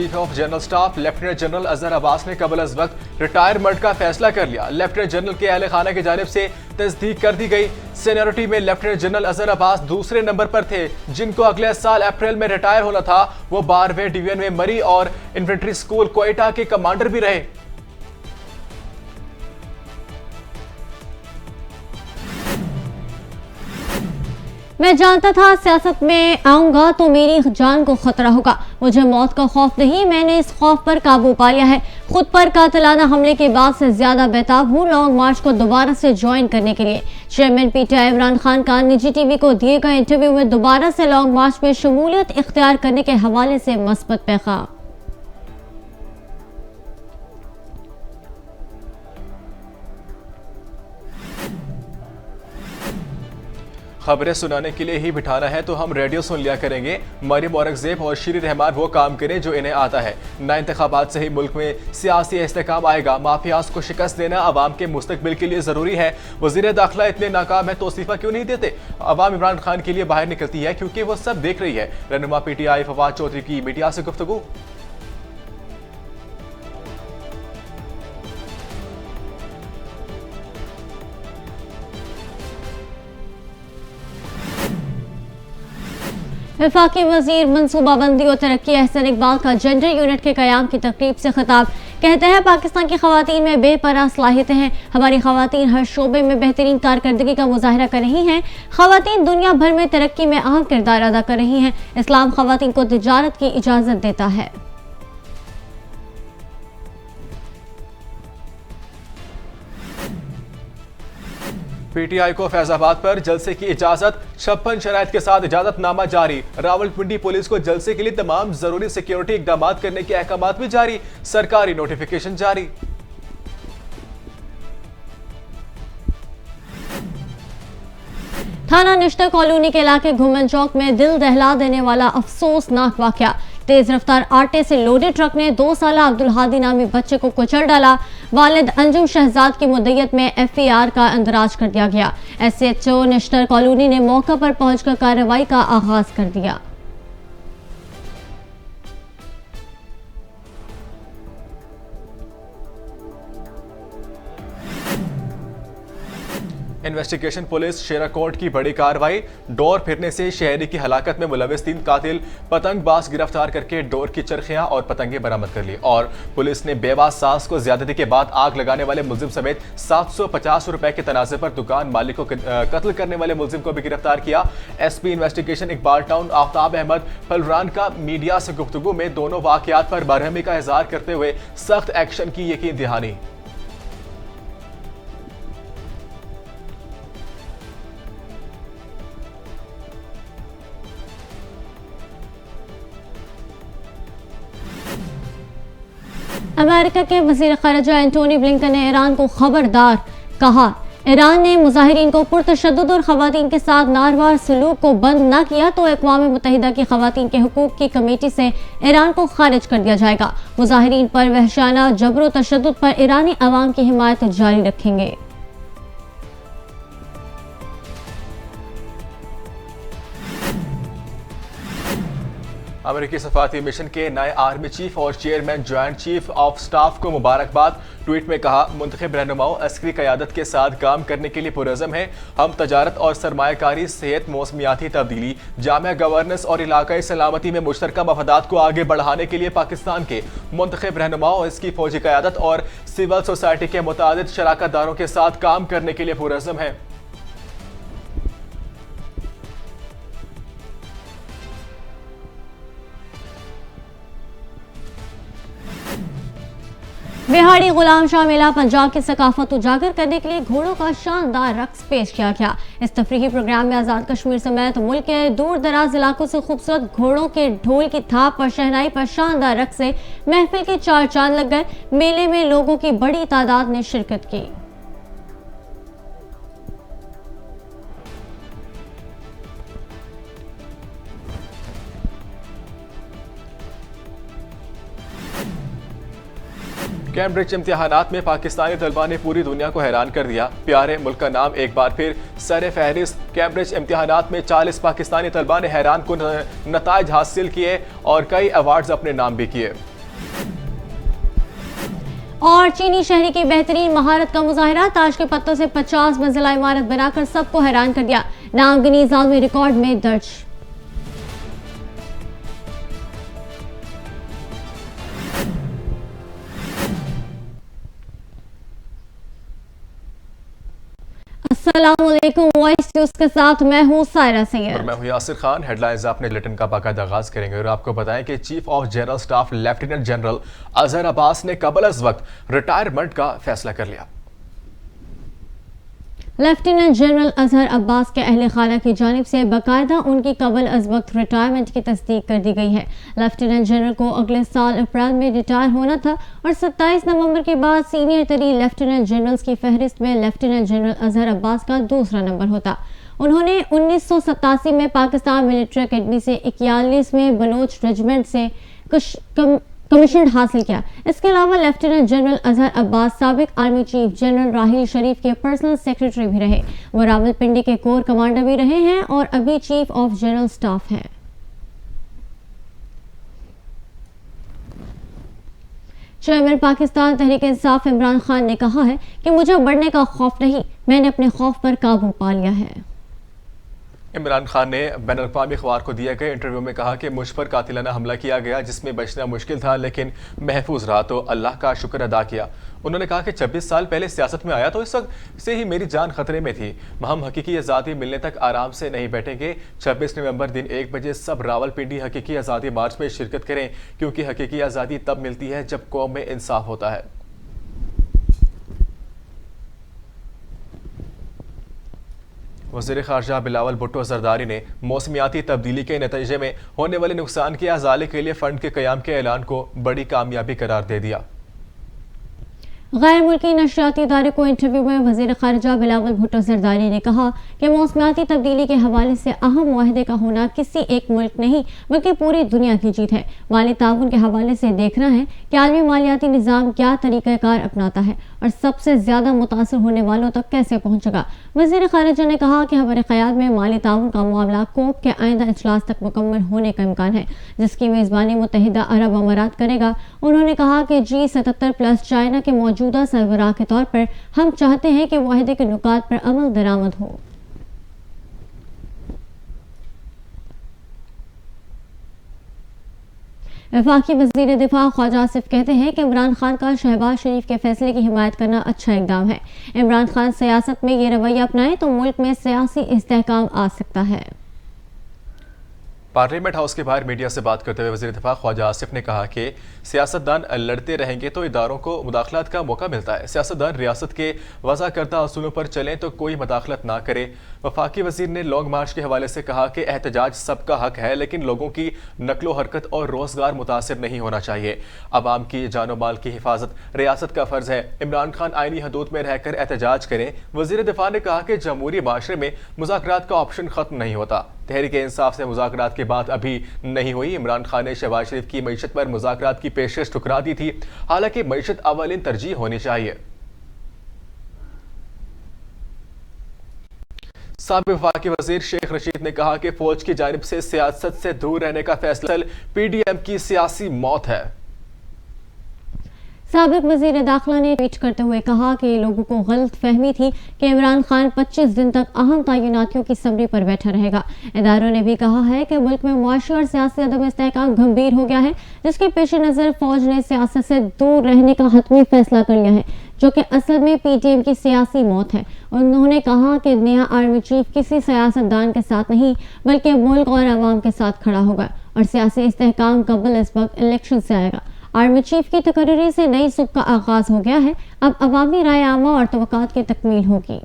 Chief of general staff lieutenant general Azhar Abbas ने कबल अज वक्त रिटायरमेंट का फैसला कर लिया। लेफ्टिनेंट जनरल के अहले खाना की जानिब से तस्दीक कर दी गई। सीनियरिटी में लेफ्टिनेंट जनरल अजहर अब्बास दूसरे नंबर पर थे, जिनको अगले साल अप्रैल में रिटायर होना था। वो 12वें डिवीजन में मरी और इन्फेंट्री स्कूल क्वेटा के कमांडर भी रहे। मैं जानता था सियासत में आऊंगा तो मेरी जान को खतरा होगा। मुझे मौत का खौफ नहीं, मैंने इस खौफ पर काबू पा लिया है। खुद पर कातिलाना हमले के बाद से ज्यादा बेताब हूँ लॉन्ग मार्च को दोबारा से ज्वाइन करने के लिए। चेयरमैन पीटीआई इमरान खान का निजी टीवी को दिए गए इंटरव्यू में दोबारा से लॉन्ग मार्च में शमूलियत इख्तियार करने के हवाले से मस्बत पैगाम। खबरें सुनाने के लिए ही बिठाना है तो हम रेडियो सुन लिया करेंगे। मरियम औरंगजेब और शीरी रहमान वो काम करें जो इन्हें आता है। नए इंतखाबात से ही मुल्क में सियासी इस्तेहकाम आएगा। माफियाज को शिकस्त देना अवाम के मुस्तकबिल के लिए जरूरी है। वजीर दाखिला इतने नाकाम है तो इस्तीफा क्यों नहीं देते? अवाम इमरान खान के लिए बाहर निकलती है क्योंकि वो सब देख रही है। रहनुमा पीटीआई फवाद चौधरी की मीडिया से गुफ्तगू। वफाकी वजीर मनसूबाबंदी और तरक्की अहसन इकबाल का जेंडर यूनिट के कयाम की तकरीब से खिताब। कहते हैं पाकिस्तान की खवातीन में बेपनाह सलाहियतें हैं। हमारी खवातीन हर शोबे में बेहतरीन कारकर्दगी का मुजाहरा कर रही हैं। खवातीन दुनिया भर में तरक्की में अहम किरदार अदा कर रही हैं। इस्लाम खवातीन को तिजारत की इजाजत देता है। पीटीआई को फैजाबाद पर जलसे की इजाजत। 56 शराइत के साथ इजाजतनामा जारी। रावलपिंडी पुलिस को जलसे के लिए तमाम जरूरी सिक्योरिटी इकदाम करने के अहकाम भी जारी। सरकारी नोटिफिकेशन जारी। थाना निश्तर कॉलोनी के इलाके घुमन चौक में दिल दहला देने वाला अफसोसनाक वाकया। तेज रफ्तार आटे से लोडेड ट्रक ने 2 साला अब्दुल हादी नामी बच्चे को कुचल डाला। वालिद अंजुम शहजाद की मुद्दत में एफआईआर का इंदराज कर दिया गया। एसएचओ निश्तर कॉलोनी ने मौका पर पहुंचकर कार्रवाई का आगाज कर दिया। इन्वेस्टिगेशन पुलिस शेराकोट की बड़ी कार्रवाई। डोर फिरने से शहरी की हलाकत में मुलविस 3 कातिल पतंगबाज गिरफ्तार करके डोर की चरखियां और पतंगे बरामद कर ली। और पुलिस ने बेवा सास को ज्यादती के बाद आग लगाने वाले मुलजिम समेत 750 रुपए के तनाजे पर दुकान मालिक को कत्ल करने वाले मुलजिम को भी गिरफ्तार किया। SP investigation Iqbal town Aftab Ahmad फलरान का मीडिया से गुफ्तगू में दोनों वाकयात पर बरहमी का इजहार करते हुए सख्त एक्शन की यकीन दहानी। अमेरिका के वज़ीर ख़ारिजा एंटोनी ब्लिंकन ने ईरान को खबरदार कहा। ईरान ने मुजाहिरीन को पुरतशद्दुद और ख़वातीन के साथ नारवा सलूक को बंद न किया तो अक़वाम मुत्तहिदा की ख़वातीन के हुकूक़ की कमेटी से ईरान को खारिज कर दिया जाएगा। मुजाहिरीन पर वहशाना जबर व तशद्दुद पर ईरानी अवाम की हिमायत जारी रखेंगे। अमेरिकी सफारती मिशन के नए आर्मी चीफ और chairman joint chief of staff को मुबारकबाद। ट्वीट में कहा, मुंतखब रहनुमाओं अस्करी क़यादत के साथ काम करने के लिए पुरज़म है। हम तजारत और सरमायाकारी, सेहत, मौसमियाती तब्दीली, जामिया गवर्नेंस और इलाकाई सलामती में मुश्तरका मफादात को आगे बढ़ाने के लिए पाकिस्तान के मुंतखब रहनुमाओं, इसकी फौजी क़यादत और सिविल सोसाइटी के मुतादिद शराकत दारों के साथ काम करने के लिए पुरज़म है। बिहाड़ी गुलाम शाह मेला पंजाब की सकाफत उजागर करने के लिए घोड़ों का शानदार रक्स पेश किया गया। इस तफरीही प्रोग्राम में आज़ाद कश्मीर समेत मुल्क के दूर दराज इलाकों से खूबसूरत घोड़ों के ढोल की थाप और शहनाई पर शानदार रक्स से महफिल के 4 चांद लग गए। मेले में लोगों की बड़ी तादाद ने शिरकत की। कैम्ब्रिज इम्तिहानात में पाकिस्तानी तलबा ने पूरी दुनिया को हैरान कर दिया। प्यारे मुल्क का नाम एक बार फिर सर फहरिस्त। कैम्ब्रिज इम्तिहानात में 40 पाकिस्तानी तलबा ने हैरान कुन नताइज हासिल किए और कई अवार्ड्स अपने नाम भी किए। और चीनी शहरी की बेहतरीन महारत का मुजाहिरा, ताश के पत्तों से 50 मंजिला इमारत बनाकर सबको हैरान कर दिया। नामगिनी आलमी रिकॉर्ड में दर्ज। अस्सलामुअलैकुम, वॉइस न्यूज के साथ मैं हूं सायरा सैयद और मैं हूं यासिर खान। हेडलाइंस आपने बुलेटिन का बाकायदा आगाज करेंगे और आपको बताएं कि chief of general staff lieutenant general Azhar Abbas ने कबल अज वक्त रिटायरमेंट का फैसला कर लिया। लेफ्टिनेंट जनरल अजहर अब्बास के अहले खाना की जानिब से बाकायदा उनकी कबल अज वक्त रिटायरमेंट की तस्दीक कर दी गई है। लेफ्टिनेंट जनरल को अगले साल अप्रैल में रिटायर होना था और 27 नवंबर के बाद सीनियर तरीन लेफ्टिनेंट जनरल्स की फहरिस्त में लेफ्टिनेंट जनरल अजहर अब्बास का दूसरा नंबर होता। उन्होंने 1987 में पाकिस्तान मिलिट्री अकेडमी से 41वें बलोच रेजिमेंट से कमीशन हासिल किया। इसके अलावा लेफ्टिनेंट जनरल अजहर अब्बास साबिक आर्मी चीफ जनरल राहिल शरीफ के पर्सनल सेक्रेटरी भी रहे। वो रावलपिंडी के कोर कमांडर भी रहे हैं और अभी चीफ ऑफ जनरल स्टाफ हैं। चेयरमैन पाकिस्तान तहरीक इंसाफ इमरान खान ने कहा है कि मुझे बढ़ने का खौफ नहीं, मैंने अपने खौफ पर काबू पा लिया है। इमरान खान ने बैनुल-अक़वामी अखबार को दिए गए इंटरव्यू में कहा कि मुझ पर कातिलाना हमला किया गया जिसमें बचना मुश्किल था, लेकिन महफूज रहा तो अल्लाह का शुक्र अदा किया। उन्होंने कहा कि 26 साल पहले सियासत में आया तो इस वक्त से ही मेरी जान खतरे में थी। हम हकीकी आज़ादी मिलने तक आराम से नहीं बैठेंगे। 26 नवंबर दिन 1 बजे सब रावलपिंडी हकीकी आज़ादी मार्च में शिरकत करें, क्योंकि हकीकी आज़ादी तब मिलती है जब कौम में इंसाफ होता है। वज़ीर ख़ारजा बिलावल भुट्टो ज़रदारी ने मौसमियाती तब्दीली के नतीजे में होने वाले नुकसान के अज़ाले के लिए फ़ंड के क़याम के ऐलान को बड़ी कामयाबी करार दे दिया। गैर मुल्की नशरियाती इदारे को इंटरव्यू में वज़ीर ख़ारजा बिलावल भुट्टो ज़रदारी ने कहा कि मौसमियाती तब्दीली के हवाले से अहम मुआहदे का होना किसी एक मुल्क नहीं बल्कि पूरी दुनिया की जीत है। माली ताउन के हवाले से देखना है कि आलमी मालियाती निज़ाम क्या तरीक़ाकार अपनाता है और सबसे ज़्यादा मुतासर होने वालों तक कैसे पहुँचेगा। वज़ीर ख़ारजा ने कहा कि हमारे ख़याल में माली ताउन का मामला कोप के आइंदा इजलास तक मुकम्मल होने का इम्कान है, जिसकी मेज़बानी मुत्तहिदा अरब अमारात करेगा। उन्होंने कहा कि G77+ चाइना के मौजूदा सरबराह के तौर पर हम चाहते हैं कि मुआहदे के नुकात पर अमल दरामद हो। वफाकी वज़ीर दिफा ख्वाजा आसिफ कहते हैं कि इमरान खान का शहबाज शरीफ के फैसले की हिमायत करना अच्छा इक़दाम है। इमरान खान सियासत में ये रवैया अपनाएं तो मुल्क में सियासी इस्तेहकाम आ सकता है। पार्लियामेंट हाउस के बाहर मीडिया से बात करते हुए वज़ीर दिफा ख्वाजा आसिफ ने कहा कि सियासतदान लड़ते रहेंगे तो इदारों को मुदाखलत का मौका मिलता है। सियासतदान रियासत के वज़ा करदा असूलों पर चलें तो कोई मुदाखलत ना करे। वफाकी वज़ीर ने लॉन्ग मार्च के हवाले से कहा कि एहतजाज सबका हक है, लेकिन लोगों की नकलो हरकत और रोज़गार मुतासिर नहीं होना चाहिए। अवाम की जानो माल की हिफाजत रियासत का फ़र्ज़ है। इमरान खान आईनी हदूद में रहकर एहतजाज करें। वज़ीर दिफा ने कहा कि जमहूरी माशरे में मुज़ाकरात का ऑप्शन ख़त्म नहीं होता। तहरीक इंसाफ से मुज़ाकरात की बात अभी नहीं हुई। इमरान खान ने शहबाज शरीफ की मईशत पर मुज़ाकरात की पेशकश ठुकरा दी थी, हालांकि मईशत अवलिन तरजीह होनी चाहिए। साबिक़ वफाकी वज़ीर शेख रशीद ने कहा कि फौज की जानिब से सियासत से दूर रहने का फैसला PDM की सियासी मौत है। साबिक़ वज़ीर दाखिला ने ट्वीट करते हुए कहा कि लोगों को गलत फहमी थी कि इमरान खान 25 दिन तक अहम तैनातियों की समरी पर बैठा रहेगा। इदारों ने भी कहा है कि मुल्क में मुआशी और सियासी अदम इस्तेहकाम गंभीर हो गया है, जिसके पेश नज़र फौज ने सियासत से दूर रहने का हतमी फैसला कर लिया है, जो कि असल में PDM की सियासी मौत है। उन्होंने कहा कि नया आर्मी चीफ किसी सियासतदान के साथ नहीं बल्कि मुल्क और अवाम के साथ खड़ा होगा और सियासी इस्तेहकाम कबल इस वक्त इलेक्शन से आएगा। आर्मी चीफ की तकरीरी से नई सुबह का आगाज हो गया है। अब अवामी राय आमा और तवक्कात की तकमील होगी।